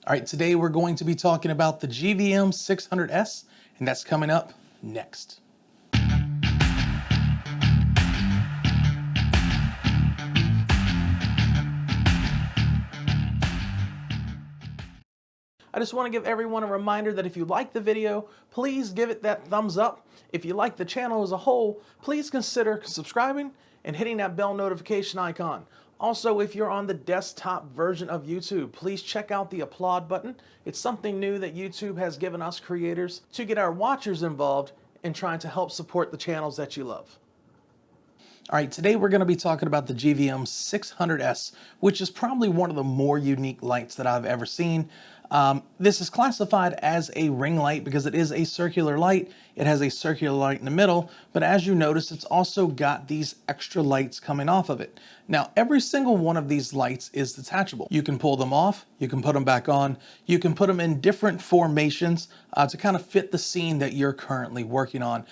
All right, today we're going to be talking about the GVM 600S, and that's coming up next. I just want to give everyone a reminder that if you like the video, please give it that thumbs up. If you like the channel as a whole, please consider subscribing and hitting that bell notification icon. Also, if you're on the desktop version of YouTube, please check out the applaud button. It's something new that YouTube has given us creators to get our watchers involved in trying to help support the channels that you love. All right, today we're going to be talking about the GVM 600S, which is probably one of the more unique lights that I've ever seen. This is classified as a ring light because it is a circular light. It has a circular light in the middle, but as you notice, it's also got these extra lights coming off of it. Now, every single one of these lights is detachable. You can pull them off, you can put them back on, you can put them in different formations to kind of fit the scene that you're currently working on.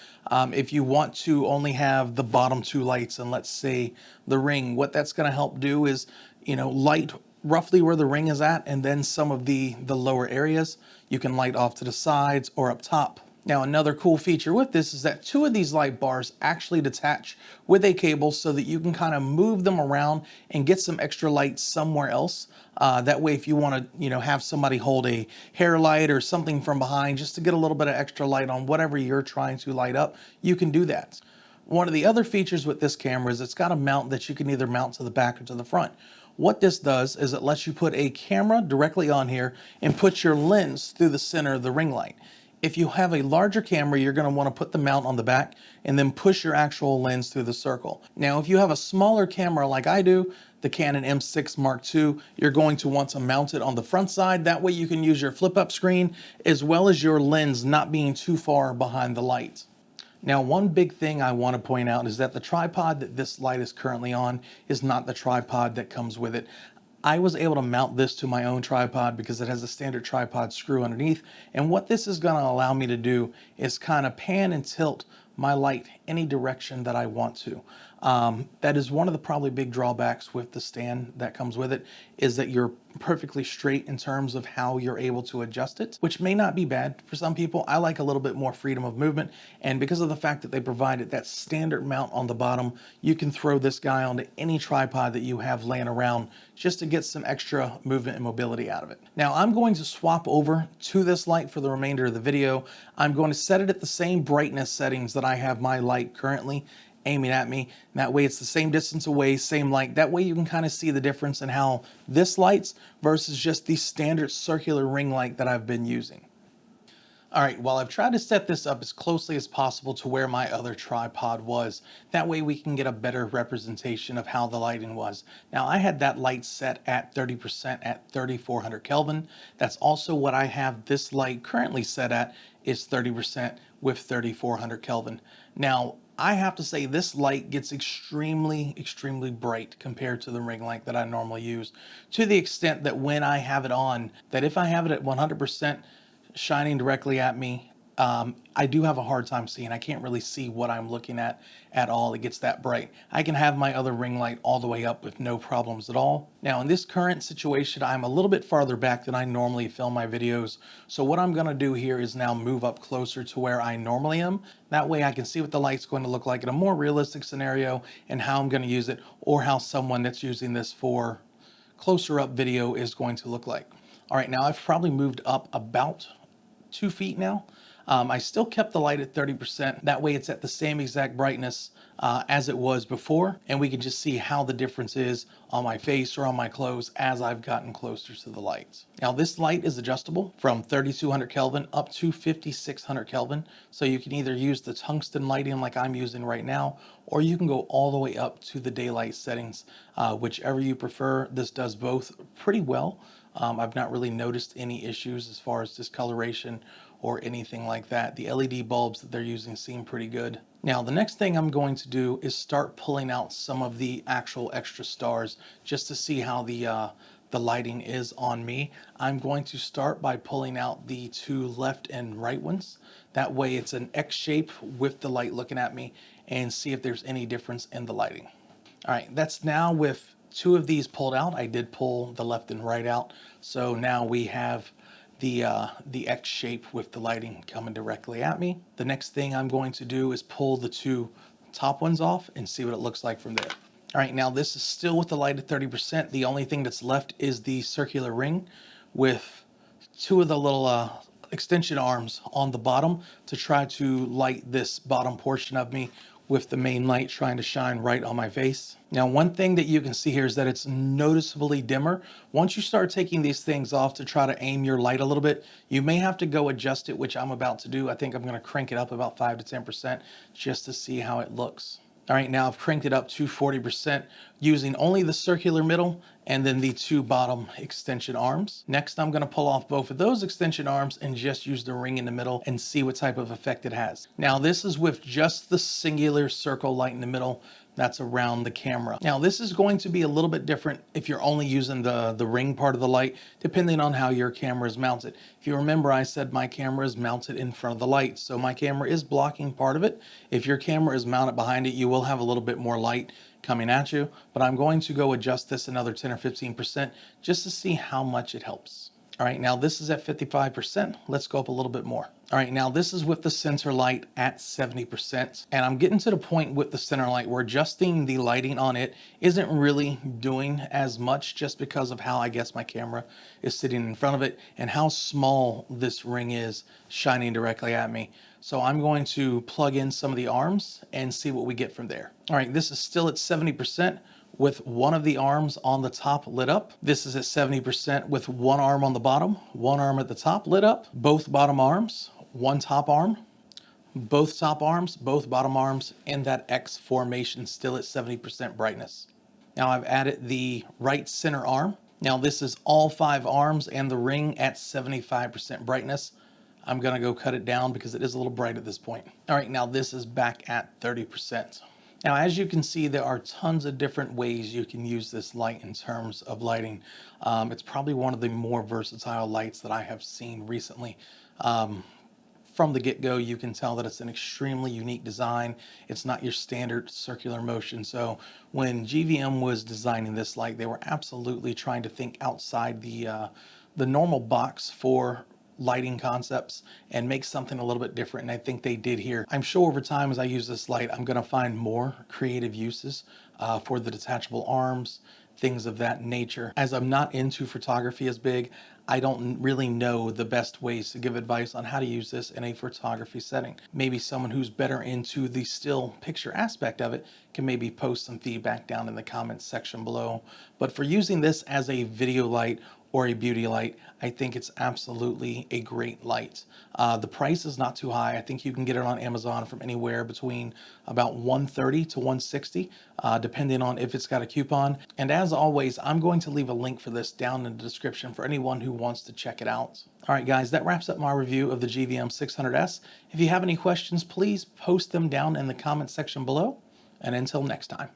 If you want to only have the bottom two lights and let's say the ring, what that's going to help do is, light roughly where the ring is at, and then some of the lower areas you can light off to the sides or up top. Now, another cool feature with this is that two of these light bars actually detach with a cable so that you can kind of move them around and get some extra light somewhere else. That way, if you want to, have somebody hold a hair light or something from behind just to get a little bit of extra light on whatever you're trying to light up, you can do that. One of the other features with this camera is it's got a mount that you can either mount to the back or to the front. What this does is it lets you put a camera directly on here and put your lens through the center of the ring light. If you have a larger camera, you're going to want to put the mount on the back and then push your actual lens through the circle. Now, if you have a smaller camera like I do, the Canon M6 Mark II, you're going to want to mount it on the front side. That way you can use your flip-up screen as well as your lens not being too far behind the light. Now, one big thing I want to point out is that the tripod that this light is currently on is not the tripod that comes with it. I was able to mount this to my own tripod because it has a standard tripod screw underneath. And what this is going to allow me to do is kind of pan and tilt my light any direction that I want to. That is one of the probably big drawbacks with the stand that comes with it, is that you're perfectly straight in terms of how you're able to adjust it, which may not be bad for some people. I like a little bit more freedom of movement, and because of the fact that they provided that standard mount on the bottom, you can throw this guy onto any tripod that you have laying around just to get some extra movement and mobility out of it. Now, I'm going to swap over to this light for the remainder of the video. I'm going to set it at the same brightness settings that I have my light currently aiming at me. That way it's the same distance away, same light. That way you can kind of see the difference in how this lights versus just the standard circular ring light that I've been using. All right, well, I've tried to set this up as closely as possible to where my other tripod was. That way we can get a better representation of how the lighting was. Now, I had that light set at 30% at 3400 Kelvin. That's also what I have this light currently set at, is 30% with 3400 Kelvin. Now, I have to say this light gets extremely bright compared to the ring light that I normally use, to the extent that when I have it on, that if I have it at 100% shining directly at me, I do have a hard time seeing. I can't really see what I'm looking at all. It gets that bright. I can have my other ring light all the way up with no problems at all. Now, in this current situation, I'm a little bit farther back than I normally film my videos. So what I'm going to do here is now move up closer to where I normally am. That way I can see what the light's going to look like in a more realistic scenario and how I'm going to use it, or how someone that's using this for closer up video is going to look like. All right, now I've probably moved up about 2 feet now. I still kept the light at 30%. That way it's at the same exact brightness as it was before, and we can just see how the difference is on my face or on my clothes as I've gotten closer to the light. Now, this light is adjustable from 3200 Kelvin up to 5600 Kelvin. So you can either use the tungsten lighting like I'm using right now, or you can go all the way up to the daylight settings. Whichever you prefer. This does both pretty well. I've not really noticed any issues as far as discoloration or anything like that. The LED bulbs that they're using seem pretty good. Now, the next thing I'm going to do is start pulling out some of the actual extra stars just to see how the lighting is on me. I'm going to start by pulling out the two left and right ones. That way it's an X shape with the light looking at me, and see if there's any difference in the lighting. All right, that's now with 2 of these pulled out. I did pull the left and right out. So now we have the X shape with the lighting coming directly at me. The next thing I'm going to do is pull the 2 top ones off and see what it looks like from there. All right, now this is still with the light at 30%. The only thing that's left is the circular ring with 2 of the little extension arms on the bottom to try to light this bottom portion of me with the main light trying to shine right on my face. Now, one thing that you can see here is that it's noticeably dimmer. Once you start taking these things off to try to aim your light a little bit, you may have to go adjust it, which I'm about to do. I think I'm going to crank it up about 5 to 10% just to see how it looks. All right, now I've cranked it up to 40% using only the circular middle and then the 2 bottom extension arms. Next, I'm gonna pull off both of those extension arms and just use the ring in the middle and see what type of effect it has. Now, this is with just the singular circle light in the middle that's around the camera. Now, this is going to be a little bit different if you're only using the ring part of the light, depending on how your camera is mounted. If you remember, I said my camera is mounted in front of the light, so my camera is blocking part of it. If your camera is mounted behind it, you will have a little bit more light coming at you, but I'm going to go adjust this another 10 or 15% just to see how much it helps. All right, now this is at 55%. Let's go up a little bit more. All right, now this is with the center light at 70%. And I'm getting to the point with the center light where adjusting the lighting on it isn't really doing as much just because of how I guess my camera is sitting in front of it and how small this ring is shining directly at me. So I'm going to plug in some of the arms and see what we get from there. All right, this is still at 70%. With one of the arms on the top lit up. This is at 70% with one arm on the bottom, one arm at the top lit up, both bottom arms, one top arm, both top arms, both bottom arms, and that X formation still at 70% brightness. Now I've added the right center arm. Now this is all 5 arms and the ring at 75% brightness. I'm gonna go cut it down because it is a little bright at this point. All right, now this is back at 30%. Now, as you can see, there are tons of different ways you can use this light in terms of lighting. It's probably one of the more versatile lights that I have seen recently. From the get-go, you can tell that it's an extremely unique design. It's not your standard circular motion. So when GVM was designing this light, they were absolutely trying to think outside the normal box for lighting concepts and make something a little bit different, and I think they did here. I'm sure over time as I use this light, I'm gonna find more creative uses for the detachable arms, things of that nature. As I'm not into photography as big, I don't really know the best ways to give advice on how to use this in a photography setting. Maybe someone who's better into the still picture aspect of it can maybe post some feedback down in the comments section below. But for using this as a video light or a beauty light, I think it's absolutely a great light. The price is not too high. I think you can get it on Amazon from anywhere between about $130 to $160, depending on if it's got a coupon. And as always, I'm going to leave a link for this down in the description for anyone who wants to check it out. All right, guys, that wraps up my review of the GVM 600S. If you have any questions, please post them down in the comment section below. And until next time.